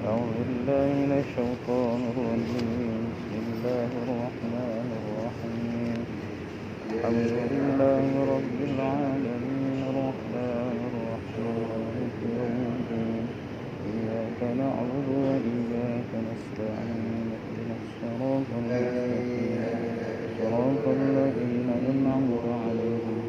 أعوذ بالله من الشيطان الرجيم. بسم الله الرحمن الرحيم. الحمد لله رب العالمين الرحمن الرحيم مالك يوم الدين إياك نعبد وإياك نستعين اهدنا الصراط المستقيم صراط الذين أنعمت عليهم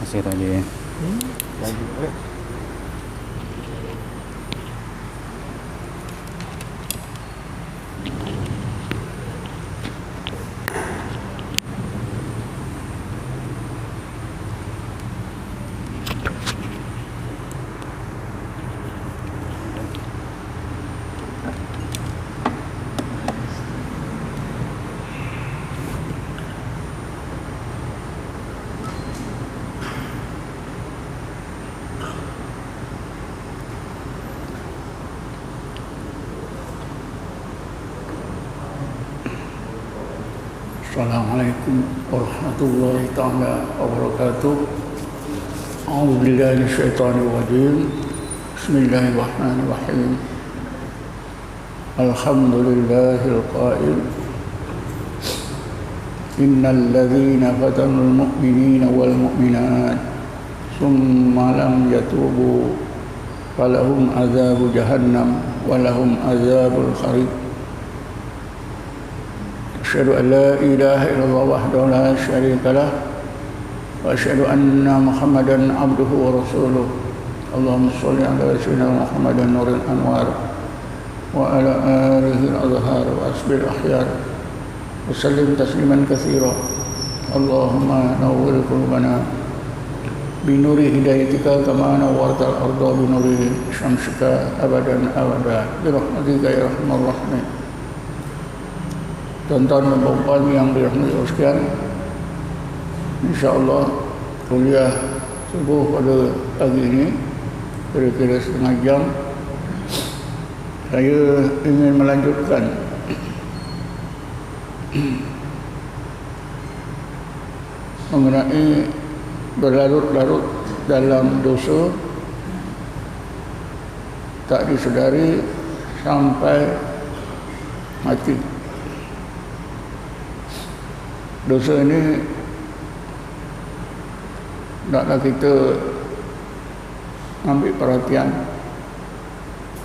Masih tadi ya? Lagi boleh. Assalamualaikum warahmatullahi ta'ala wabarakatuh. A'udzu billahi minasyaitonir rajim. Bismillahirrahmanirrahim. Alhamdulillahil qa'il. Innal ladzina fatanul mu'minina wal mu'minat tsumma lam yatubu falahum adzabu jahannam wa lahum adzabul kharid. أشهد أن لا إله إلا الله وحده لا شريك له وأشهد أن محمدا عبده ورسوله اللهم صل على سيدنا محمد نور الأنوار وعلى آله الأطهار وأصحابه الأخيار وسلم تسليما كثيرا اللهم نور قلوبنا بنور هدايتك كما نورت الأرض بنور شمسك أبدا أبدا برحمتك يا أرحم الراحمين. Tuan-tuan dan puan yang dirahmati Allah sekalian, insya-Allah kuliah subuh pada pagi ini kira-kira setengah jam saya ingin melanjutkan mengenai berlarut-larut dalam dosa tak disedari sampai mati. Dosa ini taklah kita ambil perhatian,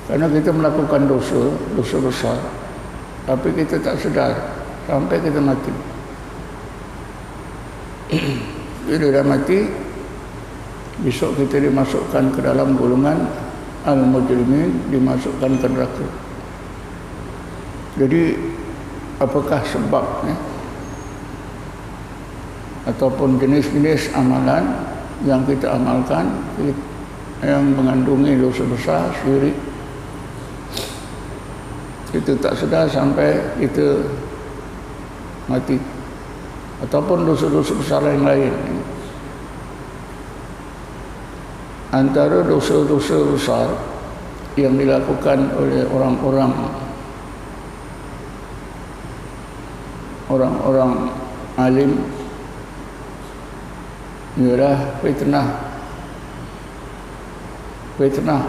karena kita melakukan dosa besar, tapi kita tak sedar sampai kita mati. Bila dah mati, besok kita dimasukkan ke dalam golongan al-mujrimin, dimasukkan ke neraka. Jadi apakah sebabnya ataupun jenis-jenis amalan yang kita amalkan yang mengandungi dosa besar, syirik, kita tak sedar sampai kita mati, ataupun dosa-dosa besar yang lain. Antara dosa-dosa besar yang dilakukan oleh orang-orang alim ialah fitnah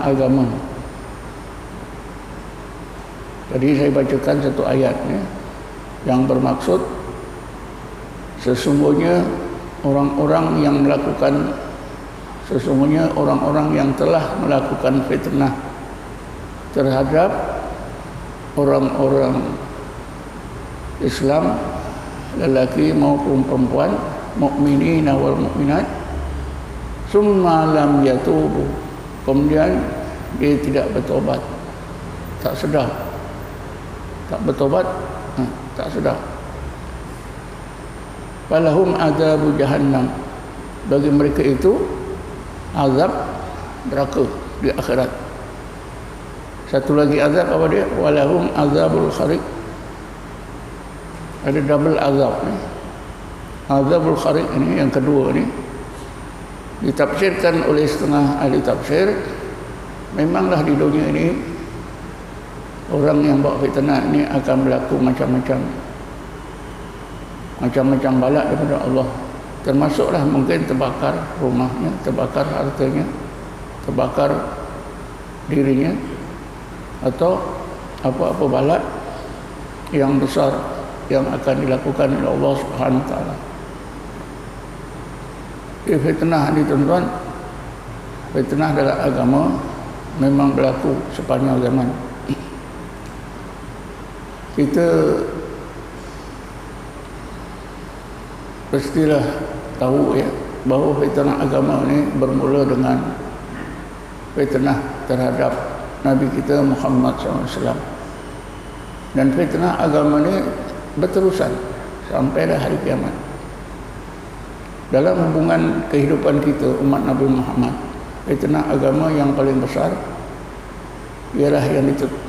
agama. Tadi saya bacakan satu ayat yang bermaksud sesungguhnya orang-orang yang telah melakukan fitnah terhadap orang-orang Islam, lelaki maupun perempuan, mukminin wal mukminat, summa lam yatubu, kemudian dia tidak bertobat, tak sedar, tak bertobat, tak sedar. Falahum adzabu jahannam, bagi mereka itu azab neraka di akhirat. Satu lagi azab apa dia? Walahum azabul khariq, ada double azab ni. Azabul khariq ini yang kedua ni ditafsirkan oleh setengah ahli tafsir, memanglah di dunia ini orang yang buat fitnah ini akan berlaku macam-macam balak daripada Allah. Termasuklah mungkin terbakar rumahnya, terbakar hartanya, terbakar dirinya, atau apa-apa balak yang besar yang akan dilakukan oleh Allah Subhanahu Wa Taala. Fitnah ni tuan-tuan, fitnah dalam agama memang berlaku sepanjang zaman. Kita pastilah tahu bahawa fitnah agama ni bermula dengan fitnah terhadap Nabi kita Muhammad SAW, dan fitnah agama ni berterusan sampailah hari kiamat. Dalam hubungan kehidupan kita umat Nabi Muhammad, fitnah agama yang paling besar ialah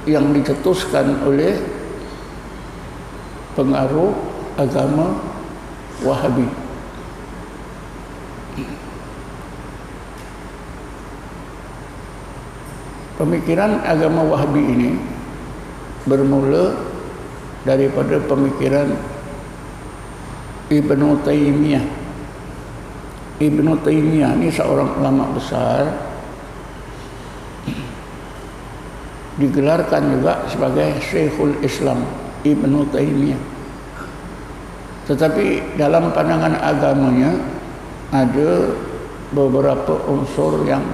yang dicetuskan oleh pengaruh agama Wahabi. Pemikiran agama Wahabi ini bermula daripada pemikiran Ibnu Taimiyah. Ibnu Taimiyah ini seorang ulama besar, digelarkan juga sebagai Syekhul Islam, Ibnu Taimiyah. Tetapi dalam pandangan agamanya ada beberapa unsur yang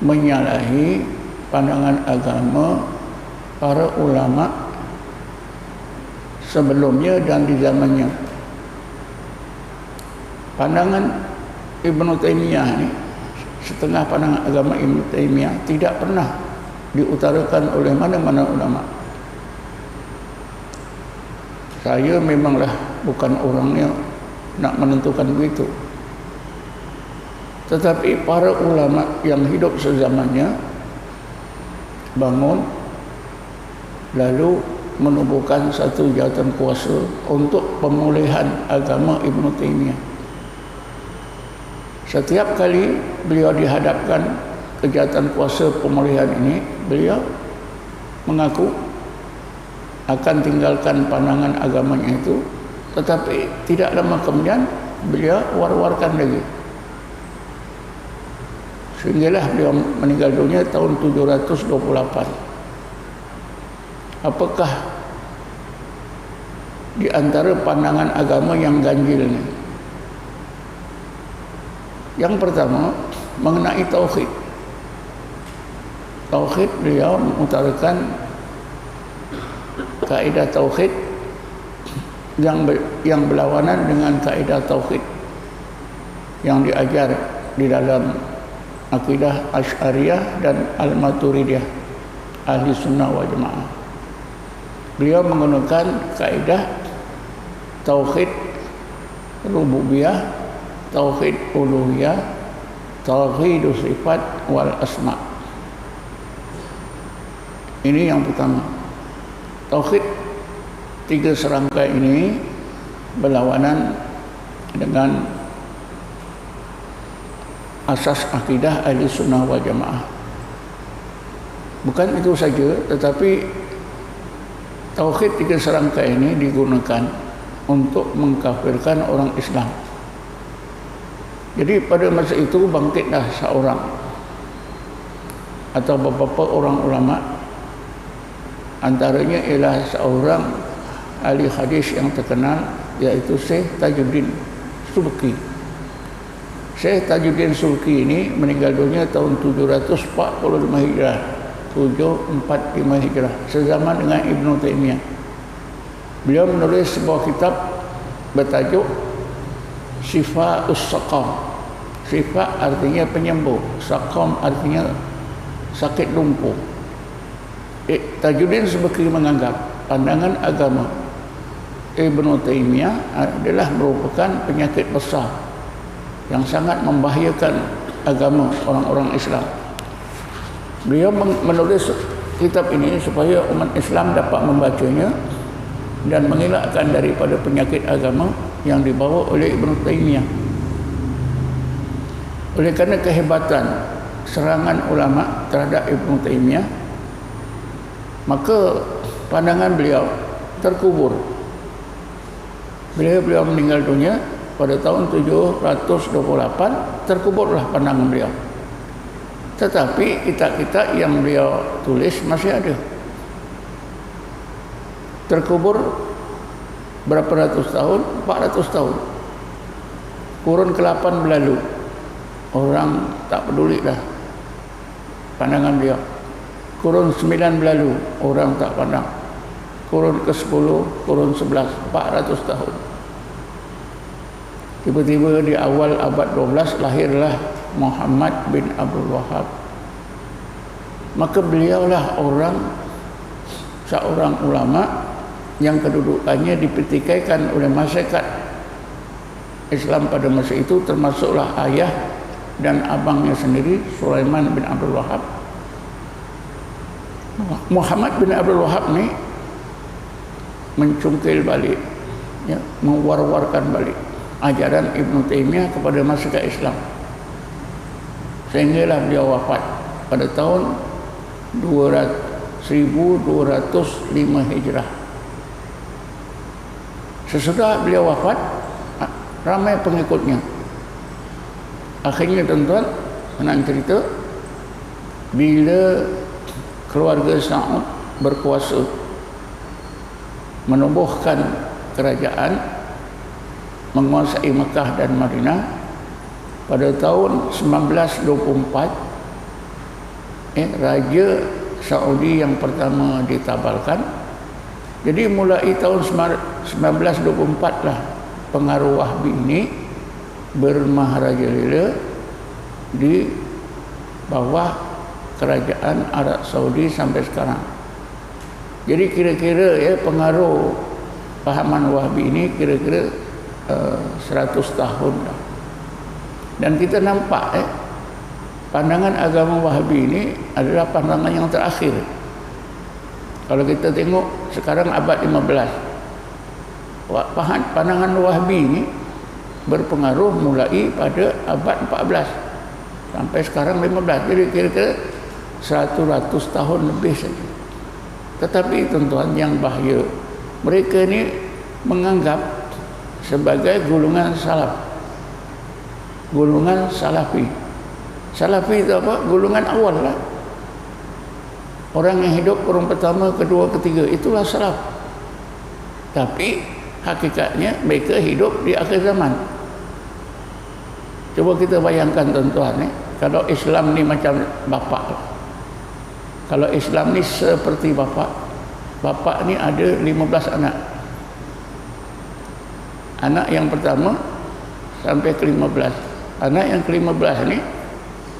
menyalahi pandangan agama para ulama sebelumnya dan di zamannya. Pandangan Ibnu Taimiyah ini, setengah pandangan agama Ibnu Taimiyah tidak pernah diutarakan oleh mana-mana ulama. Saya memanglah bukan orangnya nak menentukan begitu, tetapi para ulama yang hidup sezamannya bangun lalu menubuhkan satu jawatan kuasa untuk pemulihan agama Ibnu Taimiyah. Setiap kali beliau dihadapkan kejahatan kuasa pemulihan ini, beliau mengaku akan tinggalkan pandangan agamanya itu, tetapi tidak lama kemudian beliau war-warkan lagi. Sehinggalah beliau meninggal dunia tahun 728. Apakah di antara pandangan agama yang ganjil ini? Yang pertama mengenai tauhid. Tauhid, beliau mengutarakan kaidah tauhid yang berlawanan dengan kaidah tauhid yang diajar di dalam akidah Asy'ariyah dan Al-Maturidiyah Ahli Sunnah wal Jamaah. Beliau menggunakan kaidah tauhid rububiyah, tauhid uluhiyah, tauhid sifat wal asma. Ini yang pertama. Tauhid tiga serangkai ini berlawanan dengan asas akidah ahli sunnah wal jamaah. Bukan itu saja, tetapi tauhid tiga serangkai ini digunakan untuk mengkafirkan orang Islam. Jadi pada masa itu bangkitlah seorang atau beberapa orang ulama, antaranya ialah seorang ahli hadis yang terkenal, yaitu Syekh Tajuddin Subki. Syekh Tajuddin Subki ini meninggal dunia tahun 745 Hijrah, 745 Hijrah, sezaman dengan Ibn Taimiyah. Beliau menulis sebuah kitab bertajuk Syifa'us Saqam. Syifa artinya penyembuh, Saqam artinya sakit lumpuh. Tajuddin Subki menganggap pandangan agama Ibn Taimiyah adalah merupakan penyakit besar yang sangat membahayakan agama orang-orang Islam. Beliau menulis kitab ini supaya umat Islam dapat membacanya dan mengelakkan daripada penyakit agama yang dibawa oleh Ibn Taimiyah. Oleh kerana kehebatan serangan ulama terhadap Ibn Taimiyah, maka pandangan beliau terkubur. Bila beliau meninggal dunia pada tahun 728, terkuburlah pandangan beliau. Tetapi kitab-kitab yang beliau tulis masih ada. Terkubur berapa ratus tahun? 400 tahun. Kurun ke-8 berlalu. Orang tak peduli dah pandangan beliau. Kurun 9 berlalu, orang tak pandang. Kurun ke-10, kurun 11, 400 tahun. Tiba-tiba di awal abad 12 lahirlah Muhammad bin Abdul Wahhab. Maka beliaulah seorang ulama yang kedudukannya dipertikaikan oleh masyarakat Islam pada masa itu, termasuklah ayah dan abangnya sendiri, Sulaiman bin Abdul Wahhab. Muhammad bin Abdul Wahhab ni mencungkil balik, ya, mewar-warkan balik ajaran Ibn Taimiyah kepada masyarakat Islam, sehinggalah beliau wafat pada tahun 1205 Hijrah. Sesudah beliau wafat, ramai pengikutnya. Akhirnya tuan-tuan, senang cerita, bila keluarga Sa'ud berkuasa menumbuhkan kerajaan, menguasai Mekah dan Madinah pada tahun 1924, Raja Saudi yang pertama ditabalkan. Jadi mulai tahun 1924 lah pengaruh Wahbi ini bermaharajalela di bawah kerajaan Arab Saudi sampai sekarang. Jadi kira-kira ya pengaruh pahaman Wahbi ini kira-kira 100 tahun dah. Dan kita nampak pandangan agama Wahbi ini adalah pandangan yang terakhir. Kalau kita tengok sekarang abad 15, pandangan Wahbi ini berpengaruh mulai pada abad 14 sampai sekarang 15. Jadi kira-kira 100 tahun lebih saja. Tetapi tuan-tuan, yang bahaya, mereka ini menganggap sebagai golongan salaf, golongan salafi, Salafi itu apa? Golongan awal lah. Orang yang hidup kurun pertama, kedua, ketiga, itulah salaf. Tapi hakikatnya mereka hidup di akhir zaman. Coba kita bayangkan tuan-tuan, kalau Islam ni macam bapa. Kalau Islam ni seperti bapa. Bapa ni ada 15 anak. Anak yang pertama sampai ke-15. Anak yang ke-15 ni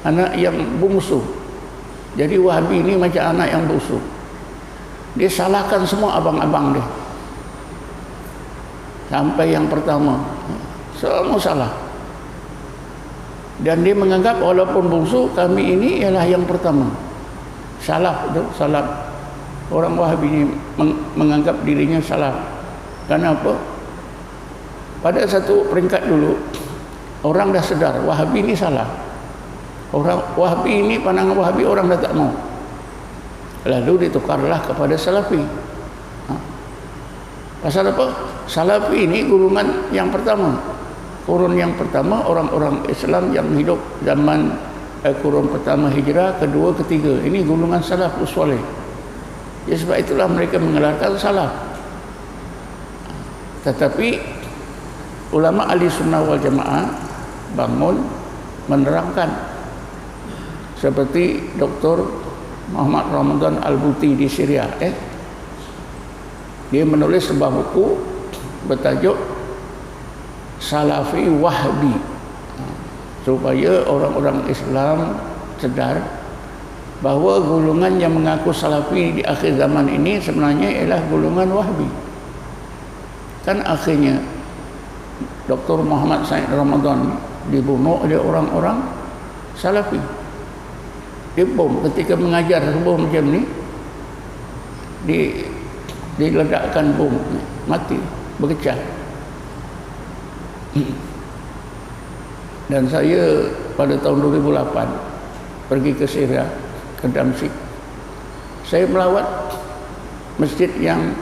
anak yang bungsu. Jadi Wahabi ni macam anak yang bungsu. Dia salahkan semua abang-abang dia. Sampai yang pertama, semua salah. Dan dia menganggap walaupun bungsu, kami ini ialah yang pertama. Salaf itu, salaf. Orang Wahabi ini menganggap dirinya salaf. Kenapa? Pada satu peringkat dulu, orang dah sedar Wahabi ini salah. Orang Wahabi ini, pandangan Wahabi orang dah tak mau. Lalu ditukarlah kepada Salafi. Pasal apa? Salafi ini golongan yang pertama. Kurun yang pertama, orang-orang Islam yang hidup zaman kurun pertama hijrah, kedua, ketiga. Ini golongan salafus soleh. Ya, sebab itulah mereka mengelarkan salaf. Tetapi ulama ahli sunnah wal jamaah bangun menerangkan, seperti Dr. Muhammad Ramadan Al-Buti di Syria. Dia menulis sebuah buku bertajuk Salafi Wahbi, supaya orang-orang Islam sedar bahawa golongan yang mengaku Salafi di akhir zaman ini sebenarnya ialah golongan Wahbi. Kan akhirnya Dr. Muhammad Said Ramadan dibunuh oleh orang-orang Salafi. Dia bom ketika mengajar bom macam ni, diledakkan bom, mati, berkecah. Dan saya pada tahun 2008 pergi ke Syria, ke Damsyik. Saya melawat masjid yang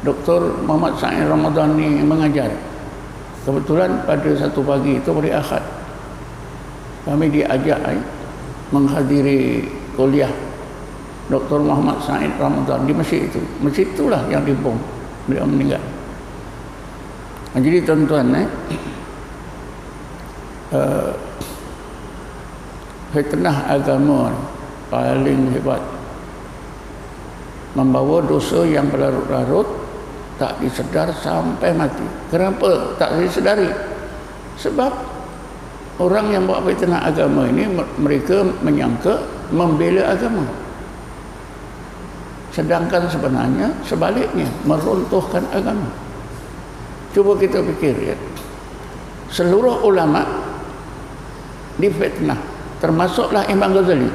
Dr. Muhammad Said Ramadan ni mengajar. Kebetulan pada satu pagi itu, hari Ahad, kami diajak menghadiri kuliah Dr. Muhammad Said Ramadan di masjid itu. Masjid itulah yang dibom, beliau meninggal. Jadi tuan-tuan, fitnah agama paling hebat, membawa dosa yang berlarut-larut, tak disedar sampai mati. Kenapa tak disedari? Sebab orang yang buat fitnah agama ini, mereka menyangka membela agama, sedangkan sebenarnya sebaliknya, meruntuhkan agama. Cuba kita fikir, ya, seluruh ulama difitnah, termasuklah Imam Ghazali.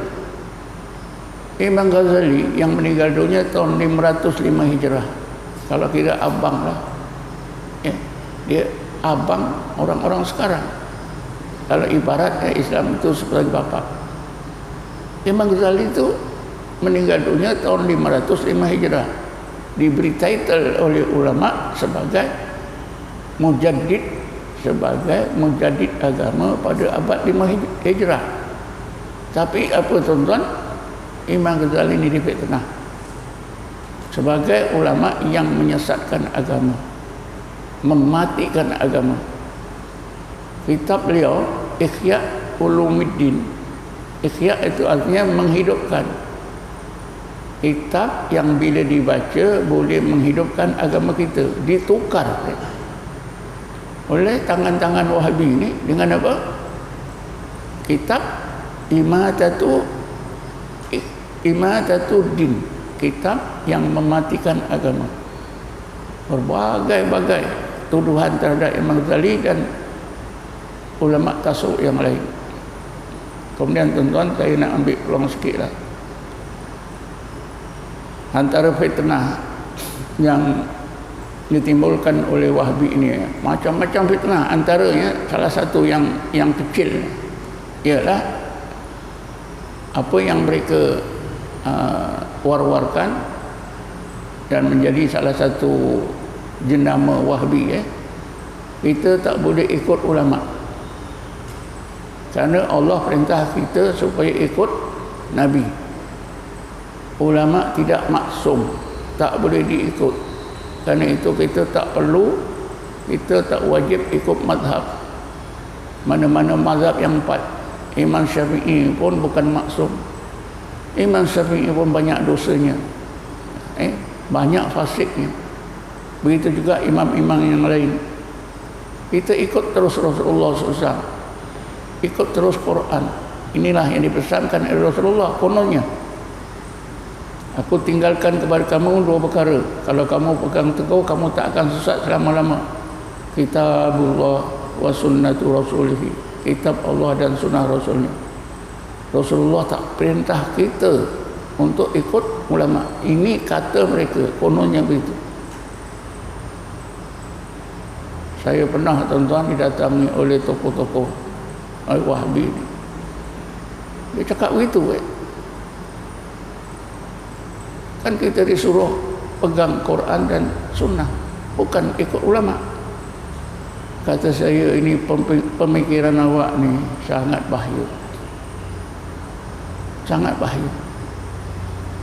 Imam Ghazali yang meninggal dunia tahun 505 Hijrah. Kalau kira abang lah, ya, dia abang orang-orang sekarang. Kalau ibaratnya Islam itu seperti bapa. Imam Ghazali itu meninggal dunia tahun 505 Hijrah. Diberi title oleh ulama sebagai mujaddid, sebagai mujaddid agama pada abad 5 Hijrah. Tapi apa tuan-tuan? Imam Ghazali ini difitnah sebagai ulama yang menyesatkan agama, mematikan agama. Kitab beliau Ihya Ulumuddin. Ihya itu artinya menghidupkan. Kitab yang bila dibaca boleh menghidupkan agama kita. Ditukar oleh tangan-tangan Wahabi ini dengan apa? Kitab Imatatu Din, kitab yang mematikan agama. Berbagai-bagai tuduhan terhadap Imam Ghazali dan ulama tasawuf yang lain. Kemudian tuan-tuan, saya nak ambil peluang sikit lah. Antara fitnah yang ditimbulkan oleh Wahabi ini, macam-macam fitnah. Antaranya salah satu yang kecil ialah apa yang mereka war-warkan dan menjadi salah satu jenama Wahabi. Kita tak boleh ikut ulama. Kerana Allah perintah kita supaya ikut Nabi. Ulama tidak maksum, tak boleh diikut. Kerana itu kita tak perlu, kita tak wajib ikut mazhab. Mana-mana mazhab yang 4. Imam Syafi'i pun bukan maksum. Imam Syafi'i pun banyak dosanya, banyak fasidnya. Begitu juga imam-imam yang lain. Kita ikut terus Rasulullah SAW, ikut terus Quran. Inilah yang dipesankan oleh Rasulullah. Kononnya, aku tinggalkan kepada kamu 2 perkara. Kalau kamu pegang teguh, kamu tak akan sesat selama-lama. Kitabullah wa sunnatu rasulihi. Kitab Allah dan sunnah Rasulnya. Rasulullah tak perintah kita untuk ikut ulama. Ini kata mereka, kononnya begitu. Saya pernah tuan-tuan didatangi oleh tokoh-tokoh Al-Wahhabi. Dia cakap begitu. Kan kita disuruh pegang Quran dan sunnah, bukan ikut ulama. Kata saya, ini pemikiran awak ni sangat bahaya. Sangat bahaya.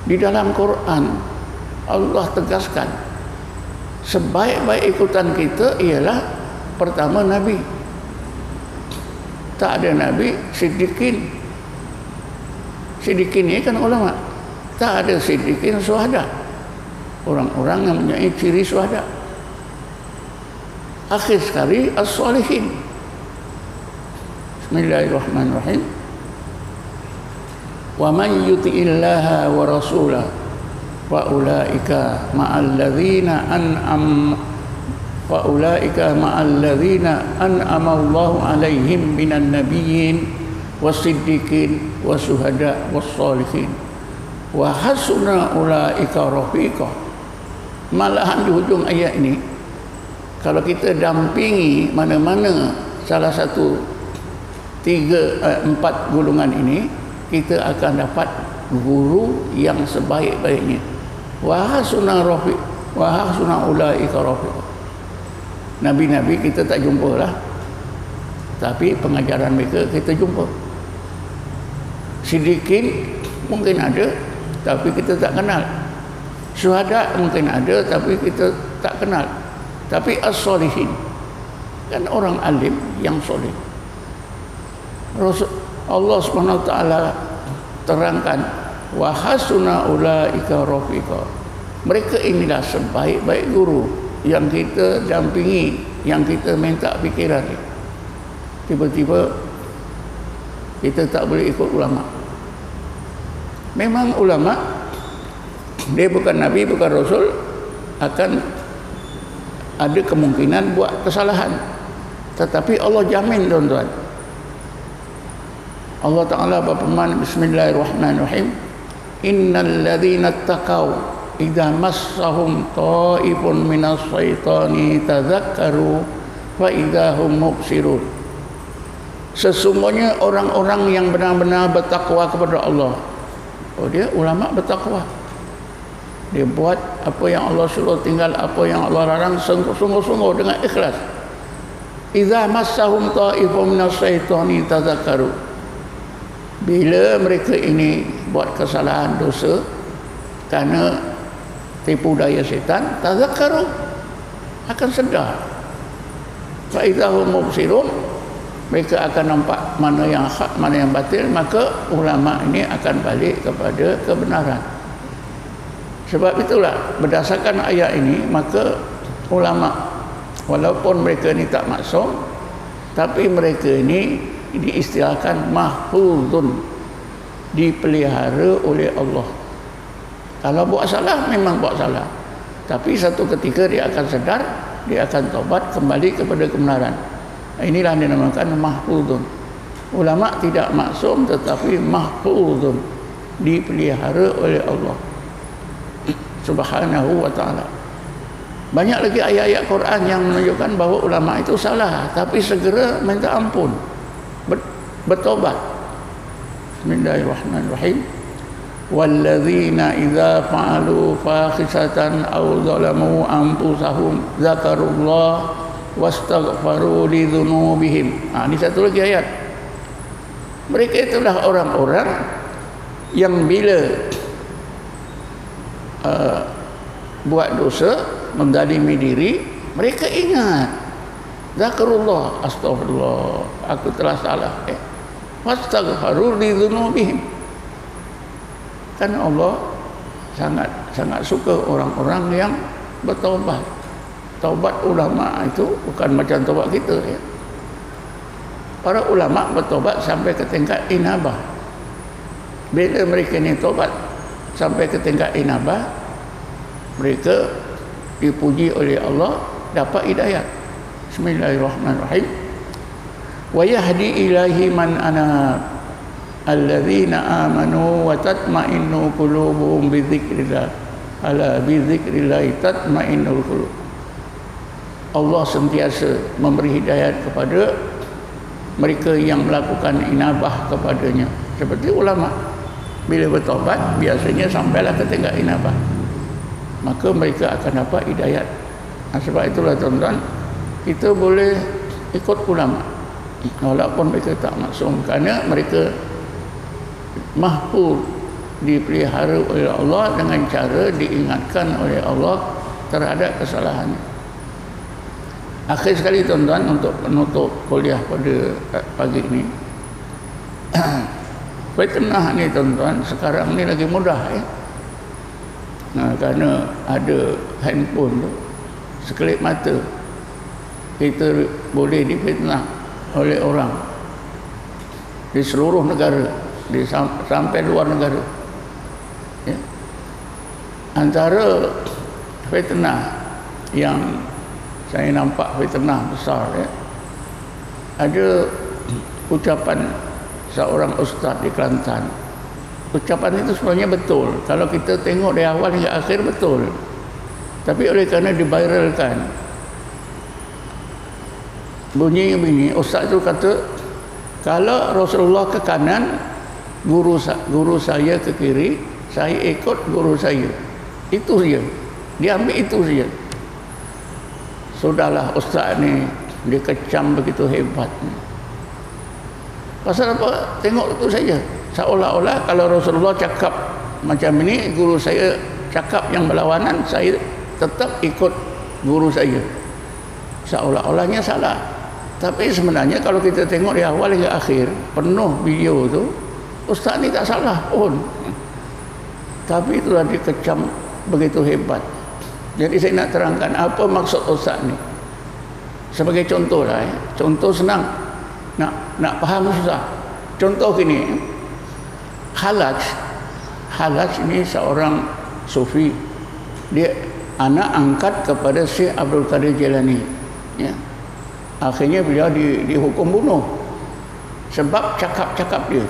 Di dalam Quran Allah tegaskan sebaik-baik ikutan kita ialah pertama Nabi. Tak ada Nabi, siddiqin. Siddiqin ni kan ulama. Tak ada siddiqin, syuhada. Orang-orang yang mempunyai ciri syuhada. Akhir sekali as-salihin. Bismillahirrahmanirrahim. Wa man yuti'illaha wa rasulahu wa ulaika ma'al ladzina an'am an'ama Allahu 'alaihim minan nabiyyin was-siddiqin wasyuhada was-shalihin wa hasuna ulaika rafiqa. Malahan di hujung ayat ini, kalau kita dampingi mana-mana salah satu 4 golongan ini, kita akan dapat guru yang sebaik-baiknya. Wa hasuna rafiq, wa hasuna ulaika rafiq. Nabi-nabi kita tak jumpa lah, tapi pengajaran mereka kita jumpa. Siddiqin mungkin ada, tapi kita tak kenal. Syuhada mungkin ada, tapi kita tak kenal. Tapi as-salihin kan orang alim yang soleh. Allah Subhanahu wa taala terangkan wa hasuna ulaika rafiqa. Mereka inilah sebaik-baik guru yang kita dampingi, yang kita minta fikiran. Tiba-tiba kita tak boleh ikut ulama. Memang ulama dia bukan nabi, bukan rasul, akan ada kemungkinan buat kesalahan, tetapi Allah jamin tuan-tuan. Allah Ta'ala berfirman, Bismillahirrahmanirrahim, innal ladzina taqaw idza massahum ta'ifun minas syaitani tadzakkaru fa idza hum mubsirun. Sesungguhnya orang-orang yang benar-benar bertakwa kepada Allah, dia ulama bertakwa, dia buat apa yang Allah suruh, tinggal apa yang Allah larang, sungguh-sungguh dengan ikhlas. Idza massahum ta'ifun minas syaitani tadzakkaru. Bila mereka ini buat kesalahan dosa kerana tipu daya syaitan, tadzakkaru, akan sedar. Fa idza hum mubsirun, mereka akan nampak mana yang hak, mana yang batil, maka ulama ini akan balik kepada kebenaran. Sebab itulah berdasarkan ayat ini, maka ulama walaupun mereka ni tak maksum, tapi mereka ini diistilahkan mahfuzun, dipelihara oleh Allah. Kalau buat salah, memang buat salah, tapi satu ketika dia akan sedar, dia akan taubat, kembali kepada kebenaran. Inilah yang dinamakan mahfuzun. Ulama tidak maksum, tetapi mahfuzun, dipelihara oleh Allah Subhanahu wa ta'ala. Banyak lagi ayat-ayat Quran yang menunjukkan bahawa ulama itu salah, tapi segera minta ampun, bertobat. Bismillahirrahmanirrahim. Walladzina idza fa'alu fahisatan aw zalamu anfusahum dzakarullah wastaghfaru lidzunubihim. Ini satu lagi ayat. Mereka itulah orang-orang yang bila buat dosa, menzalimi diri, mereka ingat zakarullah, astagfirullah, aku telah salah, wastaghfiru li dzunubihim. Kan Allah sangat suka orang-orang yang bertaubat. Taubat ulama itu bukan macam taubat kita, ya. Para ulama bertaubat sampai ke tingkat inabah. Bila mereka ni taubat sampai ke tingkat inabah, mereka dipuji oleh Allah, dapat hidayah. Bismillahirrahmanirrahim. Wa yahdi ilahi man anab alladzina amanu wa tatma'innu qulubuhum bi dzikrillah. Ala bi dzikrillah tatma'innul qulub. Allah sentiasa memberi hidayat kepada mereka yang melakukan inabah kepadanya. Seperti ulama, bila bertaubat biasanya sampailah ke tingkat inabah, maka mereka akan dapat hidayat. Sebab itulah tuan-tuan, kita boleh ikut ulama walaupun mereka tak maksum, kerana mereka mahfuz, dipelihara oleh Allah dengan cara diingatkan oleh Allah terhadap kesalahannya. Akhir sekali tuan-tuan, untuk penutup kuliah pada pagi ini, fitnah ni tuan-tuan sekarang ni lagi mudah, ya. Kerana ada handphone tu, sekelip mata kita boleh difitnah oleh orang di seluruh negara, sampai luar negara, ya. Antara fitnah yang saya nampak fitnah besar, ya, ada ucapan seorang ustaz di Kelantan. Ucapan itu sebenarnya betul, kalau kita tengok dari awal hingga akhir betul, tapi oleh kerana diviralkan, bunyinya begini. Ustaz itu kata, kalau Rasulullah ke kanan, guru saya ke kiri, saya ikut guru saya. Itu saja, dia ambil itu saja. Sudahlah ustaz ni, dia kecam begitu hebat. Pasal apa? Tengok itu saja. Seolah-olah kalau Rasulullah cakap macam ini, guru saya cakap yang berlawanan, saya tetap ikut guru saya. Seolah-olahnya salah. Tapi sebenarnya kalau kita tengok dari awal hingga akhir, penuh video tu, ustaz ni tak salah pun. Tapi itulah dikecam begitu hebat. Jadi saya nak terangkan apa maksud ustaz ni. Sebagai contoh lah, ya. Contoh senang, nak faham susah. Contoh gini, Halaj ini seorang sufi, dia anak angkat kepada Syekh Abdul Qadir Jilani, ya. Akhirnya beliau dihukum bunuh sebab cakap-cakap dia.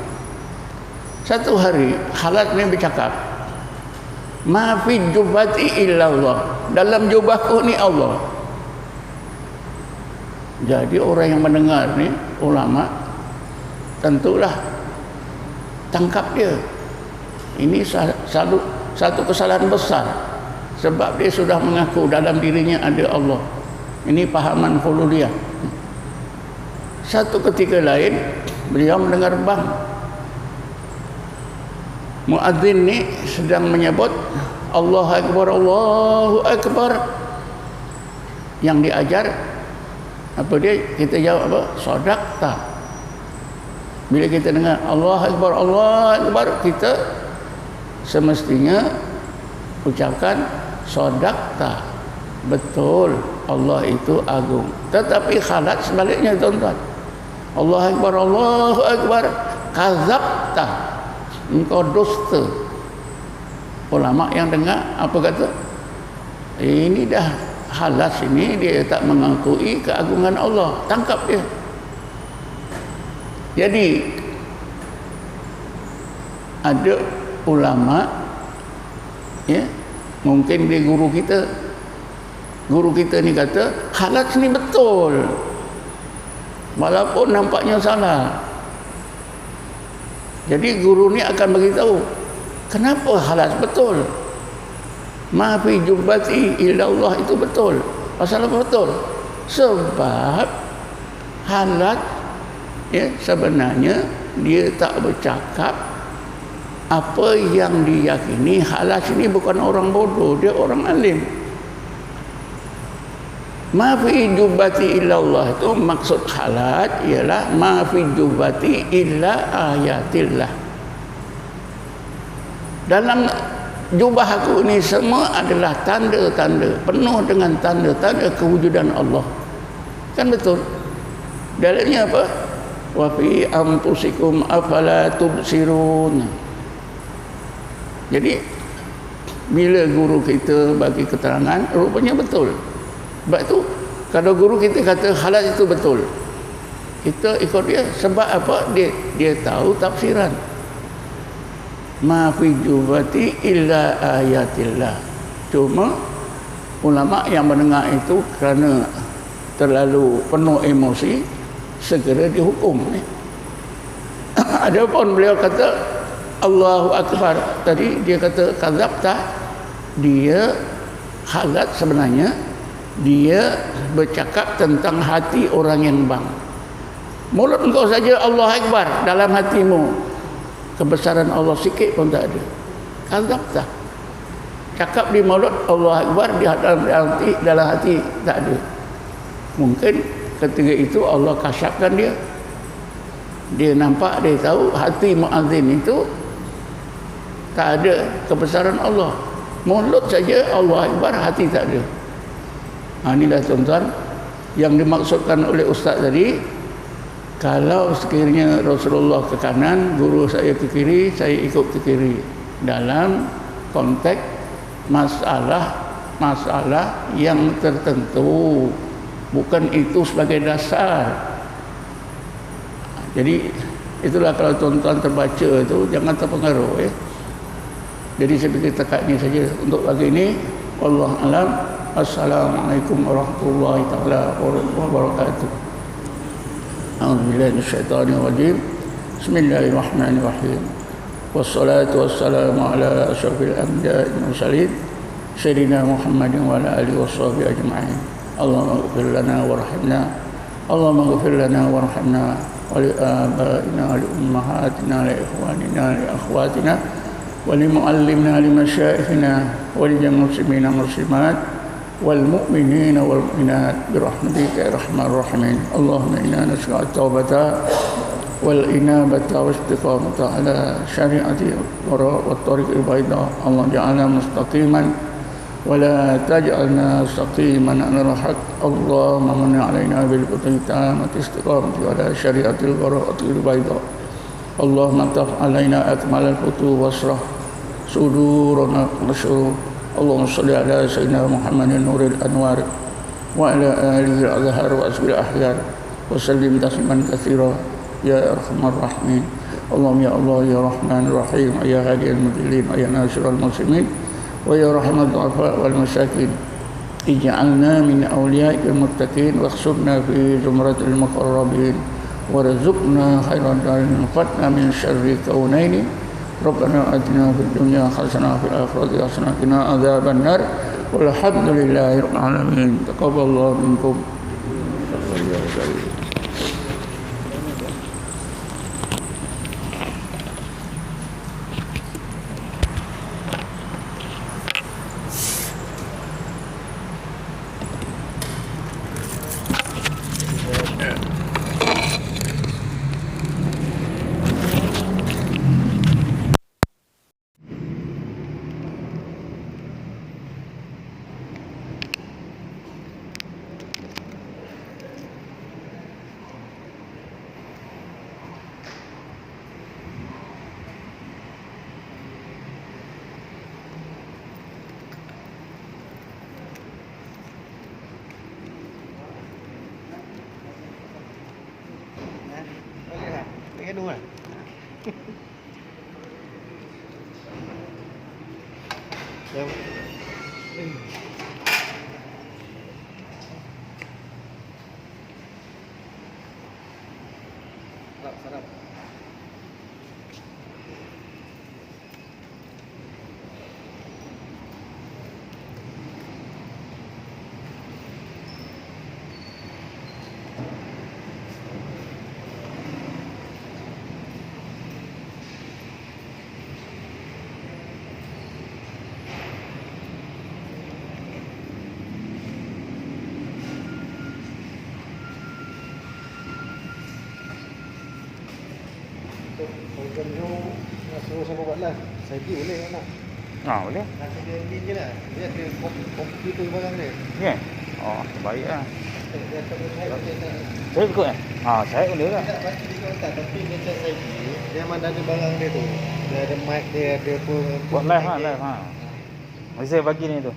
Satu hari Halaj ni bercakap, ma fi jubbati illallah, dalam jubahku ni Allah. Jadi orang yang mendengar ni, ulama, tentulah tangkap dia. Ini satu kesalahan besar, sebab dia sudah mengaku dalam dirinya ada Allah. Ini pahaman hululiyah. Satu ketika lain beliau mendengar bang muadzin ni sedang menyebut Allahu Akbar, Allahu Akbar. Yang diajar apa dia? Kita jawab apa? Sadaqta. Bila kita dengar Allahu Akbar, Allahu Akbar, kita semestinya ucapkan sadaqta. Betul, Allah itu agung. Tetapi Khalad sebaliknya tuan-tuan. Allahu Akbar, Allahu Akbar, kazabta, engkau dusta. Ulama yang dengar apa kata? Ini dah Halas ini dia tak mengakui keagungan Allah, tangkap dia. Jadi ada ulama, ya, mungkin dia guru kita ni kata Halas ni betul, walaupun nampaknya salah. Jadi guru ni akan beritahu kenapa Halas betul. Ma fi jubbati illallah itu betul. Pasal apa betul? Sebab Halas, ya, sebenarnya dia tak bercakap apa yang diyakini. Halas ini bukan orang bodoh, dia orang alim. Ma fi jubbati illallah, itu maksud halat ialah ma fi jubbati illa ayatillah. Dalam jubah aku ini semua adalah tanda-tanda, penuh dengan tanda-tanda kewujudan Allah. Kan betul? Dalilnya apa? Wa fi anfusikum afala tubsirun. Jadi bila guru kita bagi keterangan, rupanya betul. Sebab tu kalau guru kita kata halal itu betul, kita ikut dia. Sebab apa? Dia tahu tafsiran. Ma fi jubati illa ayatillah. Cuma ulama yang mendengar itu kerana terlalu penuh emosi, segera dihukum. Adapun beliau kata Allahu Akbar, tadi dia kata kadzabta, dia halat sebenarnya dia bercakap tentang hati orang yang bang. Mulut engkau saja Allah Akbar, dalam hatimu kebesaran Allah sikit pun tak ada. Kadzabta. Cakap di mulut Allah Akbar, di dalam hati tak ada. Mungkin ketika itu Allah kasyafkan dia. Dia nampak, dia tahu hati muazzin itu tak ada kebesaran Allah. Mulut saja Allah Akbar, hati tak ada. Inilah tuan-tuan yang dimaksudkan oleh ustaz tadi. Kalau sekiranya Rasulullah ke kanan, guru saya ke kiri, saya ikut ke kiri, dalam konteks masalah yang tertentu, bukan itu sebagai dasar. Jadi itulah kalau tuan-tuan terbaca itu jangan terpengaruh ya. Jadi saya fikir tekat ini saja untuk pagi ini. Wallahu alam. Assalamualaikum warahmatullahi taala wabarakatuh. A'udzubillahi minasyaitonir rajim. Bismillahirrahmanirrahim. Wassalatu wassalamu ala asyrafil anbiya'i wal mursalin sayyidina Muhammadin wa ala alihi washabbihi ajma'in. Allahumma ighfir lana warhamna. Allahumma ighfir lana warhamna wa li abaina wa li ummahatina wa li ikhwanina wa li akhwatina wa li muallimina wa li masyaikhina wa li jami'il muslimina muslimat والمؤمنين والمؤمنات برحمتك يا ارحم الراحمين. اللهم انا نسأل التوبة والإنابة والاستقامة على شريعة والطريق البيضاء. اللهم اجعلنا مستقيما ولا تجعلنا سقيما على الحق. اللهم من علينا بالتامة استقامة على شريعة الطريق البيضاء. اللهم افتح علينا أكمل الفتوح واشرح صدورنا والشرور. اللهم صل على سيدنا محمد نور الأنوار وعلى آله الأزهار وأسبل الأحيار وسلم تسليما كثيرا يا أرحم الراحمين. اللهم يا الله يا رحمن الرحيم يا هادي المضلين يا ناصر المسلمين ويا رحم الضعفاء والمساكين اجعلنا من أوليائك المتقين واخسرنا في زمرة المقربين وارزقنا خير الدارين وقنا من شر كونين. ربنا آتنا في الدنيا حسنة وفي الآخرة حسنة وقنا عذاب النار والحمد لله رب العالمين. تقبل الله منكم. Cái đuôi này. Đâu. Sarap. Kalau nak suruh siapa buat lah, saya pergi boleh kan nak? Boleh. Nanti dia ni je lah. Dia ada komputer barang dia. Ya. Baik lah. Dia akan berkait dengan Saya ikut saya boleh lah. tidak pasti dia kontak, tapi dia chat saya pergi. Dia mana ada barang dia tu. Dia ada mic dia, ada apa. Buat live live. Nanti saya bagi ni tu.